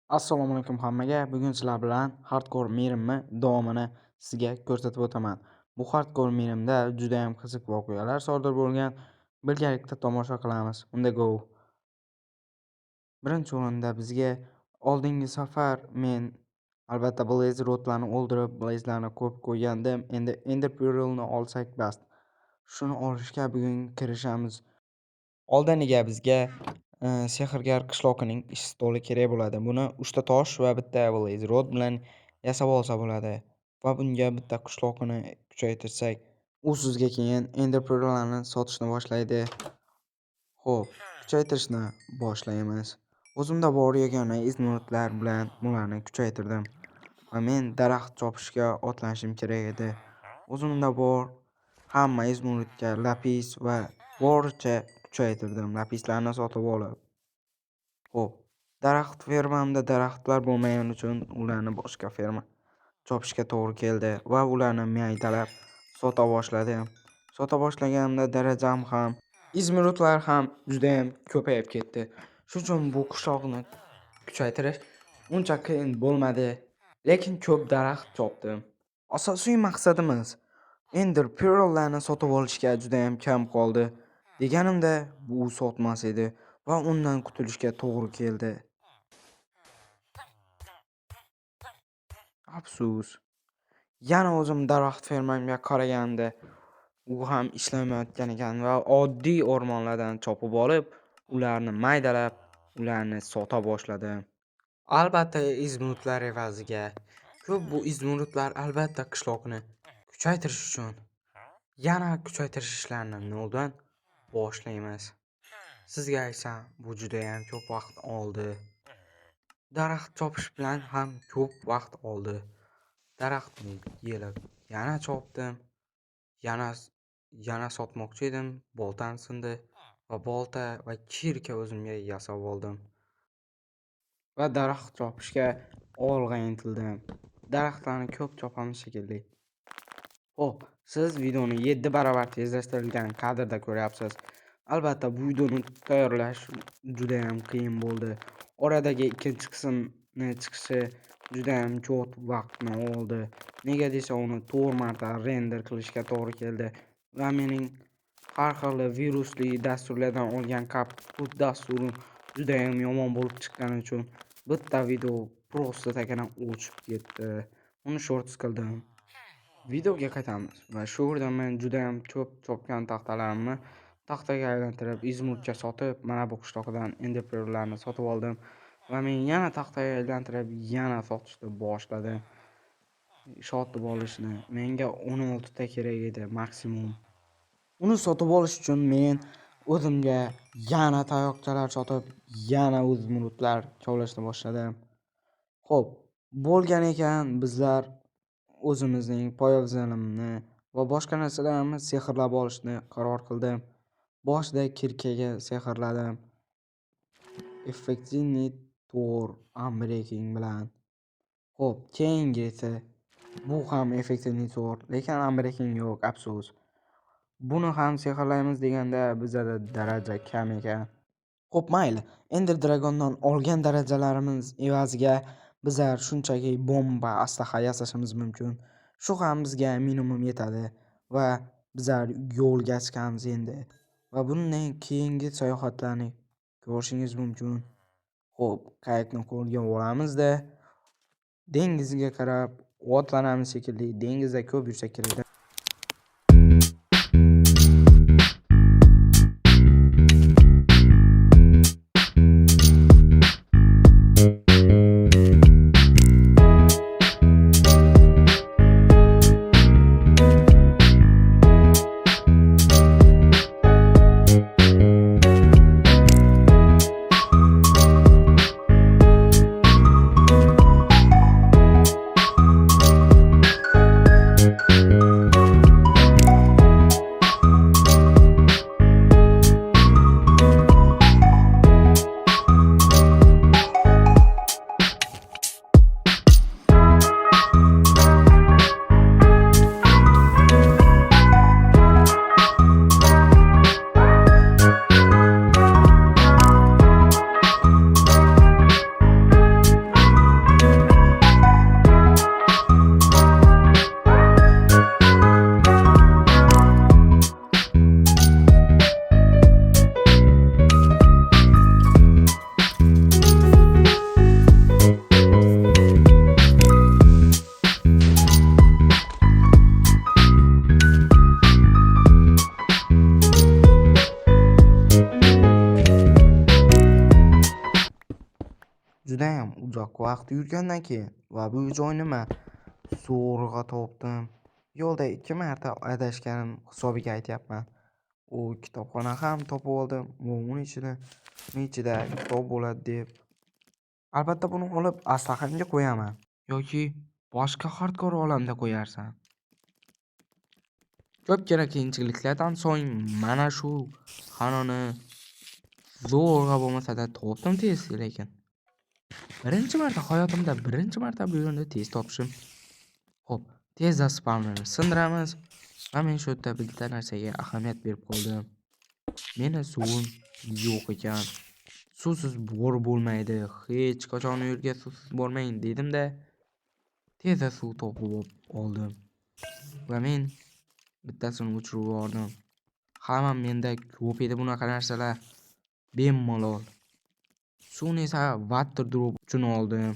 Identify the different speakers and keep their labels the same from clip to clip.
Speaker 1: Assalomu alaykum hammaga. Bugun sizlar bilan Hardcore Merimni davomini sizga ko'rsatib o'taman. Bu Hardcore Merimda juda ham qiziq voqealar sodir bo'lgan. Birgalikda tomosha qilamiz. Unda go. Birinchi o'rinda bizga oldingi safar men albatta Blaze Roadlarni o'ldirib, Blaze'larni ko'p qo'ygandim. Endi Ender Pearl'ni olsak bas. Shuni olishga bugun kirishamiz. Oldiniga bizga sehrgar qishloqining ish stoli kerak bo'ladi. Buni 3 ta tosh va bitta Blaze Rod bilan yasab olsa bo'ladi. Va bunga bitta qishloqini kuchaytirsak, u sizga keyin Ender Pearl'larni sotishni boshlaydi. Xo'p, kuchaytirishni boshlaymiz. O'zimda bor yagona izmirotlar bilan ularni kuchaytirdim. Va men daraxt chopishga otlanishim kerak edi. O'zimda bor hamma izmirotga lapis va boricha kuchaytirdim. Lapislarni sotib olib. Xo'p, daraxt fermamda daraxtlar bo'lmagani uchun ularni boshqa ferma chopishga to'g'ri keldi va ularni maydalab sota boshladim. Sota boshlaganimda darajam ham, izmirotlar ham juda ham ko'payib ketdi. Shuning uchun bu qishloqni kuchaytirish uncha qiyin bo'lmadi, lekin ko'p daraxt chopdim. Asosiy maqsadimiz Ender Pearl'larni sotib olishga juda ham kam qoldi. Deganimda bu sotmas edi va undan qutulishga to'g'ri keldi. Afsus. Yana o'zim daraxt fermamga qaraganimda u ham ishlamayotgan ekan va oddiy o'rmonlardan chopib olib, ularni maydalab, ularni sota boshladim. Albatta izmirotlar evaziga. Ko'p bu izmirotlar albatta qishloqni kuchaytirish uchun. Yana kuchaytirish ishlarini noldan boshlaymiz. Sizga aytsam, bu juda ham ko'p vaqt oldi. Daraxt chopish bilan ham ko'p vaqt oldi. Daraxtni yelib yana chopdim. Yana sotmoqchi edim, boltam sindi va bolta va kirka o'zimga yasab oldim. Va daraxt chopishga olg'a intildim. Daraxtlarni ko'p chopamiz shekilli. Xo'p, siz videoni 7 barobar tezlashtirilgan kadrda ko'ryapsiz. Albatta bu videoni tayyorlash juda ham qiyin bo'ldi. Oradagi ikkinchi qismni chiqishi juda ham ko'p vaqtni oldi. Nega desa uni 4 marta render qilishga to'g'ri keldi va mening har xil virusli dasturlardan olgan kaput dasturim juda ham yomon bo'lib chiqqani uchun bitta video prosta takana o'chib ketdi. Uni shorts qildim. Videoga qaytamiz va shu yerda men juda ham ko'p chopgan taxtalarimni taxtaga aylantirib, izmirotga sotib, mana bu qishloqdan Ender Pearl'larni sotib oldim va men yana taxtaga aylantirib, yana sotishni boshladim. Sotib olishni menga 16 ta kerak edi maksimum. Uni sotib olish uchun men o'zimga yana tayoqchalar sotib, yana izmirotlar kovlashni boshladim. Xo'p, bo'lgan ekan bizlar o'zimizning poyabzalimni va boshqa narsalarni sehrlab olishni qaror qildim. Boshida kirkaga sehrladim. Effectively Tor Unbreaking bilan. Xo'p, keyingisi bu ham Effectively Tor, lekin Unbreaking yo'q, afsus. Buni ham sehrlaymiz deganda bizda daraja kam ekan. Xo'p, mayli. Ender Dragondan olgan darajalarimiz evaziga bizlar shunchaki bomba aslaha yasashimiz mumkin. Shu ham bizga minimum yetadi va bizlar yo'lga chiqamiz endi. Va bundan keyingi sayohatlarni ko'rishingiz mumkin. Xo'p, qaytni qo'lga olamiz-da dengizga qarab otlanamiz shekilli. Dengizda ko'p yursak kerak. judayam uzoq vaqt yurgandan keyin va bu joyni man zo'rg'a topdim. Yo'lda 2 marta adashganim hisobiga aytyapman. U kitobxona ham topib oldim va uning ichida kitob bo'ladi deb. Albatta buni olib aslahangga qo'yaman yoki boshqa hardkor olamda qo'yarsan. Ko'pgina qiyinchiliklardan so'ng mana shu xonani zo'rg'a bo'lmasa-da topdim tez, lekin birinchi marta bu yo'lni tez topishim. Xo'p, tezda spawnerni sindiramiz va men shu yerda bitta narsaga ahamiyat berib qoldim. Meni suvim yo'q ekan. Suvsiz bo'lmaydi. Hech qachon u yerga suvsiz bormang dedim-da, tezda suv topib oldim. Va men bittasini o'chirib yubordim. Hamma menda ko'p edi bunaqa narsalar. Bemalol. Suvni esa water drop uchun oldim.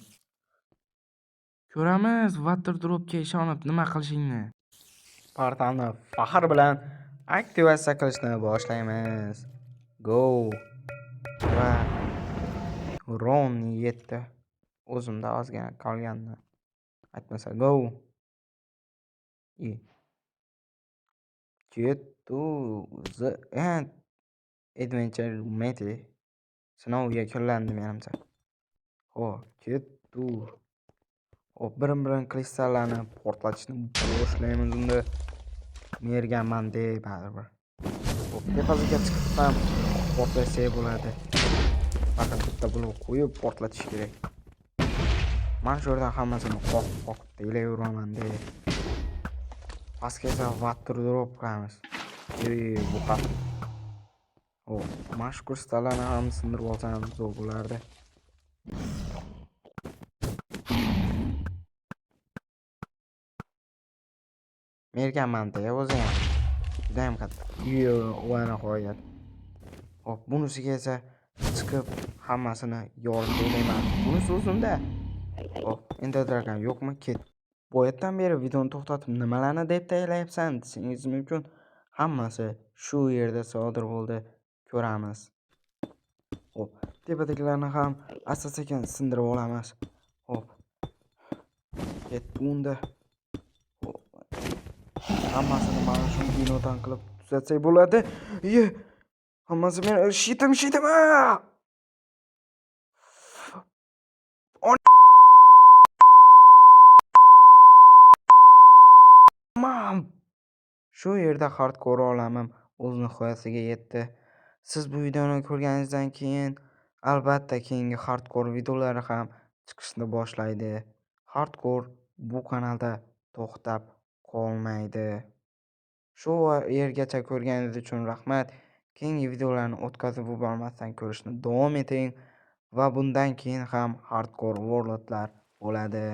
Speaker 1: Ko'ramiz water dropga ishonib nima qilishingni. Portalni faxr bilan aktivatsiya qilishni boshlaymiz. Go. Va Ron 7. O'zimda ozgina qolganini aytmasa go. Get to the end. Adventure Mate. Sinov yakunlandi menimcha. Get to. Birin-birin kristallarni portlatishni boshlaymiz unda. Merganman deb baribir. Tepasiga chiqib ham portlatsa bo'ladi. Faqat bitta blok qo'yib portlatish kerak. Men shu yerda hammasini qoqib deylaveraman deb. Pastga esa water drop qilamiz. Bu ham. Mana shu kristallarni ham sindirib olsam zo'r bo'lardi. Merganman-da o'zi ham. Judayam qattiq. Va nihoyat. Bunisiga esa chiqib hammasini yorib deyman. Bunisi o'zimda. Endi dragon yo'qmi? Ket. Boyatdan beri videoni to'xtatib nimalarni deb tayyorlayapsan desangiz mumkin. Hammasi shu yerda sodir bo'ldi. Ko'ramiz. Tepadagilarni ham asta-sekin sindirib olamiz. Ketdi. Hammasini mana shu binodan qilib tuzatsak bo'ladi. Hammasi meni shitimi. Shu yerda hardcore olamim o'z nihoyasiga yetdi. Siz bu videoni ko'rganingizdan keyin albatta keyingi hardcore videolari ham chiqishni boshlaydi. Hardcore bu kanalda to'xtab qolmaydi. Shu yergacha ko'rganingiz uchun rahmat. Keyingi videolarni o'tkazib yubormasdan ko'rishni davom eting va bundan keyin ham hardcore worldlar bo'ladi.